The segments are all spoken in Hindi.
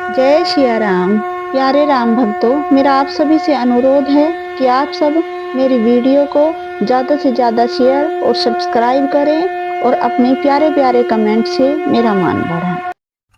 जय सिया राम। प्यारे राम भक्तों, मेरा आप सभी से अनुरोध है कि आप सब मेरी वीडियो को ज़्यादा से ज़्यादा शेयर और सब्सक्राइब करें और अपने प्यारे प्यारे कमेंट से मेरा मान बढ़ाएं।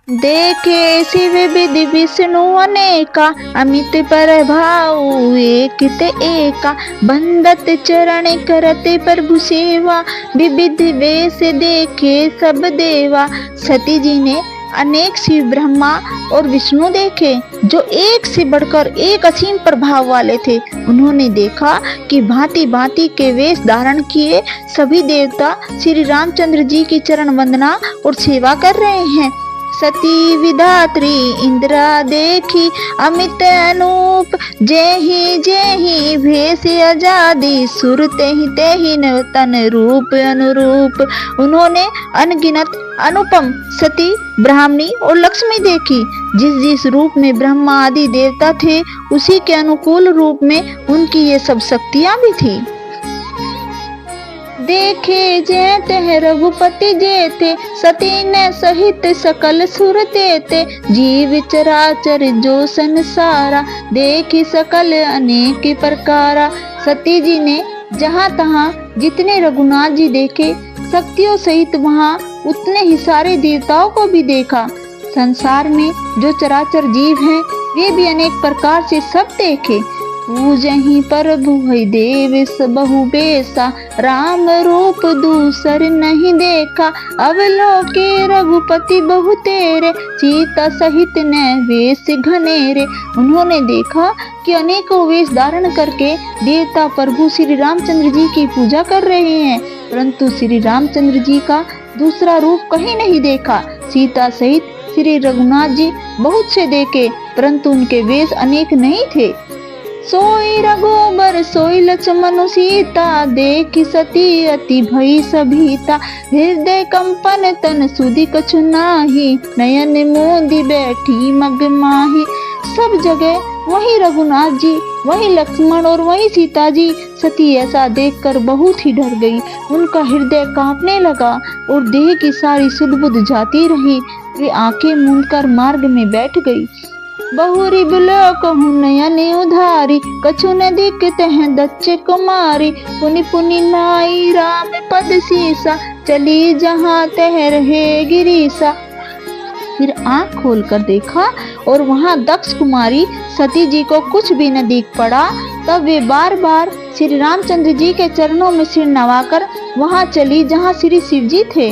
देखे शिव विधि विष्णु अनेका, अमित प्रभाव एक ते एका। बंदत चरण करते प्रभु सेवा, विविध वेश देखे सब देवा। सती जी ने अनेक शिव, ब्रह्मा और विष्णु देखे जो एक से बढ़कर एक असीम प्रभाव वाले थे। उन्होंने देखा कि भांति भांति के वेश धारण किए सभी देवता श्री रामचंद्र जी की चरण वंदना और सेवा कर रहे हैं। सती विधात्री इंद्रा देखी अमित अनूप, जय ही भेष आजादी सुर ते ही तन रूप अनुरूप। उन्होंने अनगिनत अनुपम सती, ब्राह्मणी और लक्ष्मी देखी। जिस जिस रूप में ब्रह्मा आदि देवता थे, उसी के अनुकूल रूप में उनकी ये सब शक्तियां भी थी। देखे जेते हैं रघुपति जेते, सती ने सहित सकल सुर तेते। जीव चराचर जो संसारा, देखी सकल अनेक प्रकारा। सती जी ने जहाँ तहाँ जितने रघुनाथ जी देखे, शक्तियों सहित वहाँ उतने ही सारे देवताओं को भी देखा। संसार में जो चराचर जीव हैं, वे भी अनेक प्रकार से सब देखे। पूजहि प्रभु है देव बहु बेसा, राम रूप दूसर नहीं देखा। अवलोके रघुपति बहु तेरे, सीता सहित न वेश घनेरे। उन्होंने देखा कि अनेकों वेश धारण करके देवता प्रभु श्री रामचंद्र जी की पूजा कर रहे हैं, परंतु श्री रामचंद्र जी का दूसरा रूप कहीं नहीं देखा। सीता सहित श्री रघुनाथ जी बहुत से देखे, परंतु उनके वेश अनेक नहीं थे। सोई रघुबर सोई लक्ष्मण सीता, देखी सती अति भई सभीता। हृदय कंपन तन सुधि कछु नाही, नयन मोदी बैठी मग माही। सब जगह वही रघुनाथ जी, वही लक्ष्मण और वही सीता जी। सती ऐसा देखकर बहुत ही डर गई। उनका हृदय कांपने लगा और देह की सारी सुध बुध जाती रही। वे आंखें मूंदकर मार्ग में बैठ गई। बहुरी बिलोक नयन उधारी, कछु न दिखते हैं दच्चे कुमारी। पुनि पुनि नाई राम पद सीसा, चली जहाँ तह रहे गिरीसा। फिर आंख खोलकर देखा और वहाँ दक्ष कुमारी सती जी को कुछ भी न दिख पड़ा। तब वे बार बार श्री रामचंद्र जी के चरणों में सिर नवाकर वहाँ चली जहाँ श्री शिव जी थे।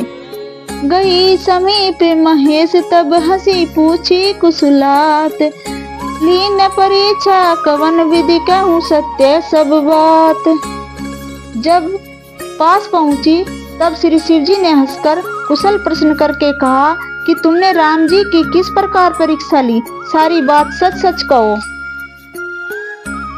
गई समीप महेश तब हंसी, पूछी कुशलात। लीन परीक्षा कवन विधि कहूँ सत्य सब बात। जब पास पहुंची तब श्री शिव जी ने हंसकर कुशल प्रश्न करके कहा कि तुमने राम जी की किस प्रकार परीक्षा ली, सारी बात सच सच कहो।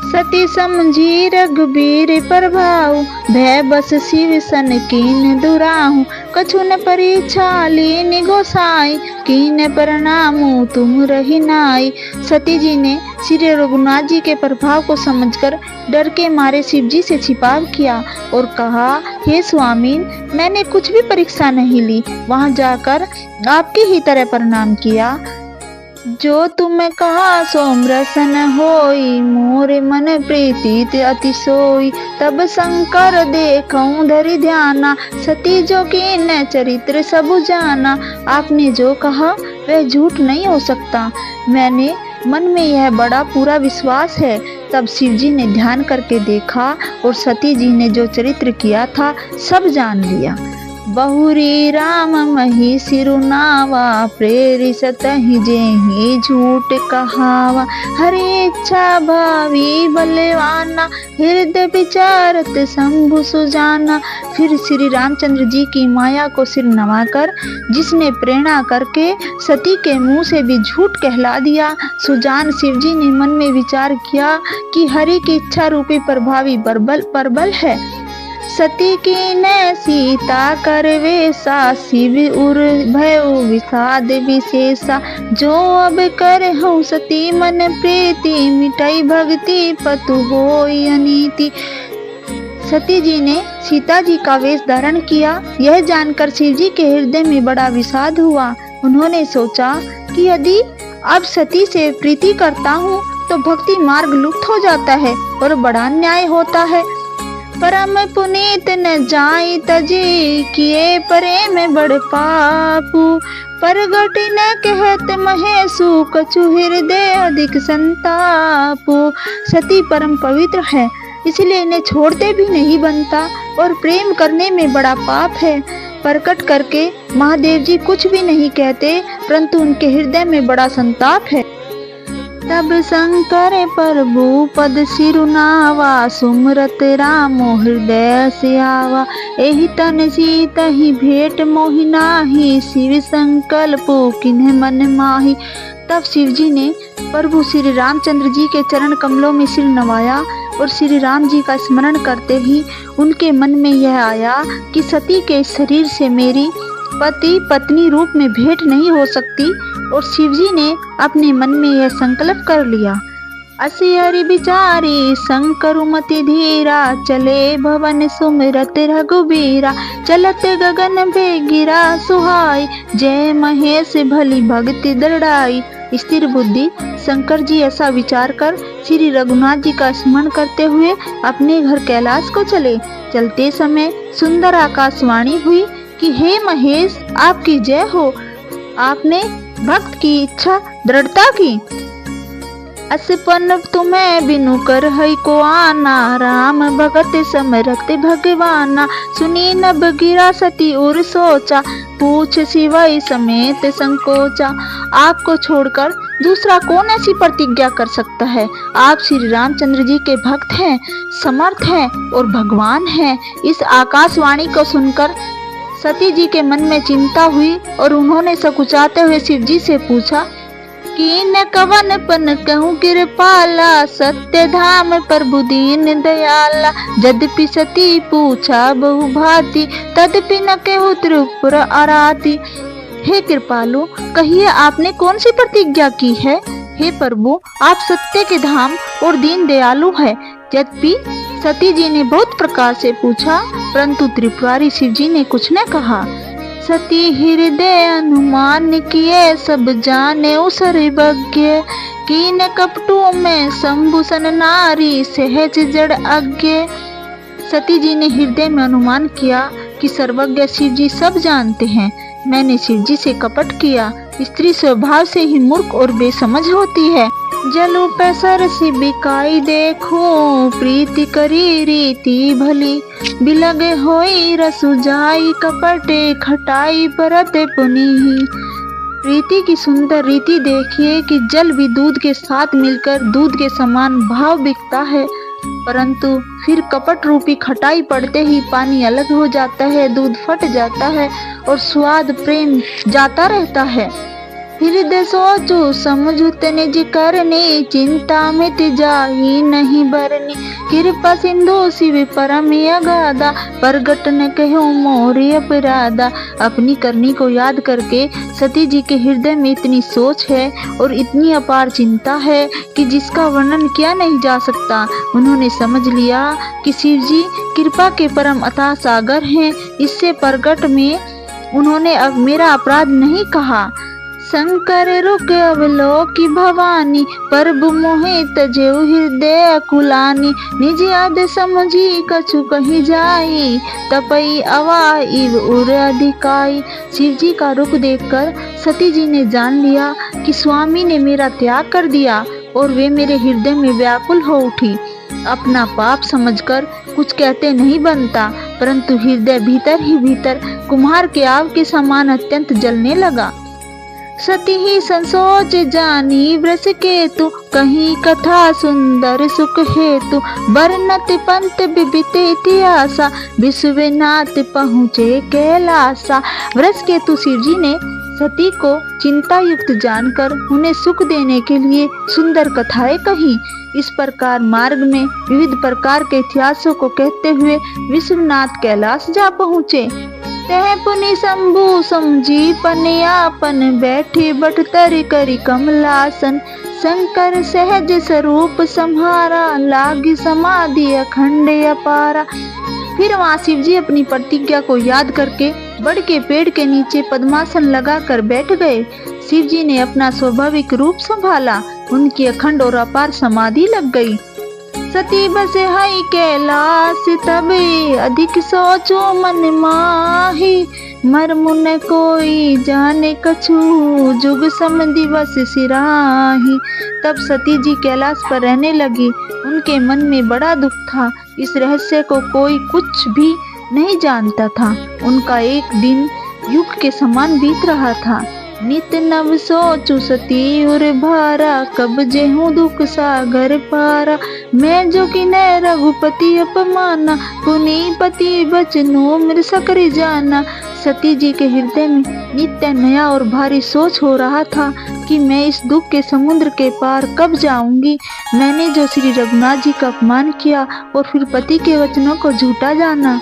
सती समझी रघुबीर प्रभाव, भय बस शिव सन कीन दुराहु। कछु न परीक्षा लीन गोसाई, कीन प्रणामु तुम रही नाई। सती जी ने श्री रघुनाथ जी के प्रभाव को समझकर डर के मारे शिव जी से छिपाव किया और कहा, हे स्वामी, मैंने कुछ भी परीक्षा नहीं ली। वहां जाकर आपकी ही तरह प्रणाम किया। जो तुम कहा सोमरसन होई, मोरे मन प्रीति अति सोई। तब शंकर देखऊं धरि ध्याना, सती जो कीन चरित्र सब जाना। आपने जो कहा वह झूठ नहीं हो सकता, मैंने मन में यह बड़ा पूरा विश्वास है। तब शिव जी ने ध्यान करके देखा और सती जी ने जो चरित्र किया था सब जान लिया। बहुरी राम मही सिरुनावा, प्रेरित ही जेहि झूठ कहावा। हरि इच्छा भावी बलवाना, हृदय विचारत शंभु सुजाना। फिर श्री रामचंद्र जी की माया को सिर नवाकर, जिसने प्रेरणा करके सती के मुंह से भी झूठ कहला दिया, सुजान शिव जी ने मन में विचार किया कि हरि की इच्छा रूपी प्रभावी परबल है। सती की न सीता करवेसा, शिव उर भयो विषाद विशेषा। जो अब कर हूँ सती मन प्रीति, मिटाई भक्ति पतु होई अनीति। सती जी ने सीता जी का वेश धारण किया। यह जानकर शिव जी के हृदय में बड़ा विषाद हुआ। उन्होंने सोचा कि यदि अब सती से प्रीति करता हूँ तो भक्ति मार्ग लुप्त हो जाता है और बड़ा अन्याय होता है। परम पुनीत न जाई तजी, किए परे में बड़ पापू। परगट न कहत महेशु, कछु हृदय अधिक संतापू। सती परम पवित्र है, इसलिए इन्हें छोड़ते भी नहीं बनता और प्रेम करने में बड़ा पाप है। प्रकट करके महादेव जी कुछ भी नहीं कहते, परंतु उनके हृदय में बड़ा संताप है। तब शंकर प्रभु पद सिरुनावा, सुमरत रामो हृदय से आवा। एहि तन सीत ही भेंट मोहि नाही, शिव संकल्प किन्ह मन माही। तब शिव जी ने प्रभु श्री रामचंद्र जी के चरण कमलों में सिर नवाया और श्री राम जी का स्मरण करते ही उनके मन में यह आया कि सती के शरीर से मेरी पति पत्नी रूप में भेंट नहीं हो सकती। और शिवजी ने अपने मन में यह संकल्प कर लिया। असी हरि बिचारी शंकरु मति धीरा, चले भवन सुमिरत रघुबीरा। चलत गगन बेगिरा सुहाई, जय महेश भली भक्ति दृढ़ाई। स्थिर बुद्धि शंकर जी ऐसा विचार कर श्री रघुनाथ जी का स्मरण करते हुए अपने घर कैलाश को चले। चलते समय सुंदर आकाशवाणी हुई कि हे महेश, आपकी जय हो, आपने भक्त की इच्छा दृढ़ता की। असपन तुम्हें बिनु कर है को आना, राम भगत समरत भगवाना। सुनी नभ गिरा सती और सोचा, पूछ शिवाई समेत संकोचा। आपको छोड़कर दूसरा कौन ऐसी प्रतिज्ञा कर सकता है? आप श्री रामचंद्र जी के भक्त हैं, समर्थ हैं और भगवान हैं। इस आकाशवाणी को सुनकर सती जी के मन में चिंता हुई और उन्होंने सकुचाते हुए शिव जी से पूछा कि न कवन पन कहूँ कृपाला, सत्य धाम प्रभु दीन दयाला। यद्यपि सती पूछा बहु भांति, तदपि न कहूँ त्रिपुर आराती। हे कृपालु, कहिए आपने कौन सी प्रतिज्ञा की है? हे प्रभु, आप सत्य के धाम और दीन दयालु है। यद्यपि सती जी ने बहुत प्रकार से पूछा, परंतु त्रिपुरारी शिव जी ने कुछ न कहा। सती हृदय अनुमान किए, सब जाने उसरि बज्ञ। कीन कपटू में शंभुसन नारी, सहज जड़ अज्ञ। सती जी ने हृदय में अनुमान किया कि सर्वज्ञ शिव जी सब जानते हैं। मैंने शिव जी से कपट किया। स्त्री स्वभाव से ही मूर्ख और बेसमझ होती है। जलू पैसर सी बिकाई देखो, प्रीति करी रीति भली। बिलगे होई रसु जाई, कपटे खटाई परते पुनीही। प्रीति की सुंदर रीति देखिए कि जल भी दूध के साथ मिलकर दूध के समान भाव बिकता है, परंतु फिर कपट रूपी खटाई पड़ते ही पानी अलग हो जाता है, दूध फट जाता है और स्वाद प्रेम जाता रहता है। हृदय सोचो समझू निज करनी, चिंता मिट जाही नहीं बरनी। कृपा सिंधु शिव परम अगाधा, प्रगट न कहो मोरि अपराधा। अपनी करनी को याद करके सती जी के हृदय में इतनी सोच है और इतनी अपार चिंता है कि जिसका वर्णन किया नहीं जा सकता। उन्होंने समझ लिया कि शिव जी कृपा के परम अथाह सागर हैं। इससे प्रगट में उन्होंने अब मेरा अपराध नहीं कहा। शंकर रुक अवलोकी भवानी, प्रभु मोहित जेऊ हृदय अकुलानी। निज याद समझी कछु कही जाई, तपई अवा इव उर अधिकाई। शिव जी का रुख देखकर सती जी ने जान लिया कि स्वामी ने मेरा त्याग कर दिया और वे मेरे हृदय में व्याकुल हो उठी। अपना पाप समझकर कुछ कहते नहीं बनता, परंतु हृदय भीतर ही भीतर कुम्हार के आग के समान अत्यंत जलने लगा। सती ही संसोच जानी व्रस केतु, कहीं कथा सुंदर सुख हेतु। बरनत पंत बिबित इतिहासा, विश्वनाथ पहुँचे कैलासा। व्रस केतु शिव जी ने सती को चिंता युक्त जानकर उन्हें सुख देने के लिए सुंदर कथाएं कही। इस प्रकार मार्ग में विविध प्रकार के इतिहासों को कहते हुए विश्वनाथ कैलाश जा पहुँचे। तह पुनि शंभु समझी पनियापन, बैठी बटतर करी कमलासन। शंकर सहज स्वरूप संहारा, लागी समाधि अखंड अपारा। फिर वहाँ शिव जी अपनी प्रतिज्ञा को याद करके बड़ के पेड़ के नीचे पद्मासन लगाकर बैठ गए। शिव जी ने अपना स्वाभाविक रूप संभाला। उनकी अखंड और अपार समाधि लग गई। सती बसे हई कैलाश तब अधिक सोचो मन माही, मर्म न कोई जाने कछु जुग सम दिवस सिराही। तब सती जी कैलाश पर रहने लगी। उनके मन में बड़ा दुख था। इस रहस्य को कोई कुछ भी नहीं जानता था। उनका एक दिन युग के समान बीत रहा था। नित नव सोचु सती उर भारा, कब जेहूँ दुख सागर पारा। मैं जो कि न रघुपति अपमाना, पुनि पति बचनो मृ सकर जाना। सती जी के हृदय में नित्य नया और भारी सोच हो रहा था कि मैं इस दुख के समुद्र के पार कब जाऊंगी। मैंने जो श्री रघुनाथ जी का अपमान किया और फिर पति के वचनों को झूठा जाना,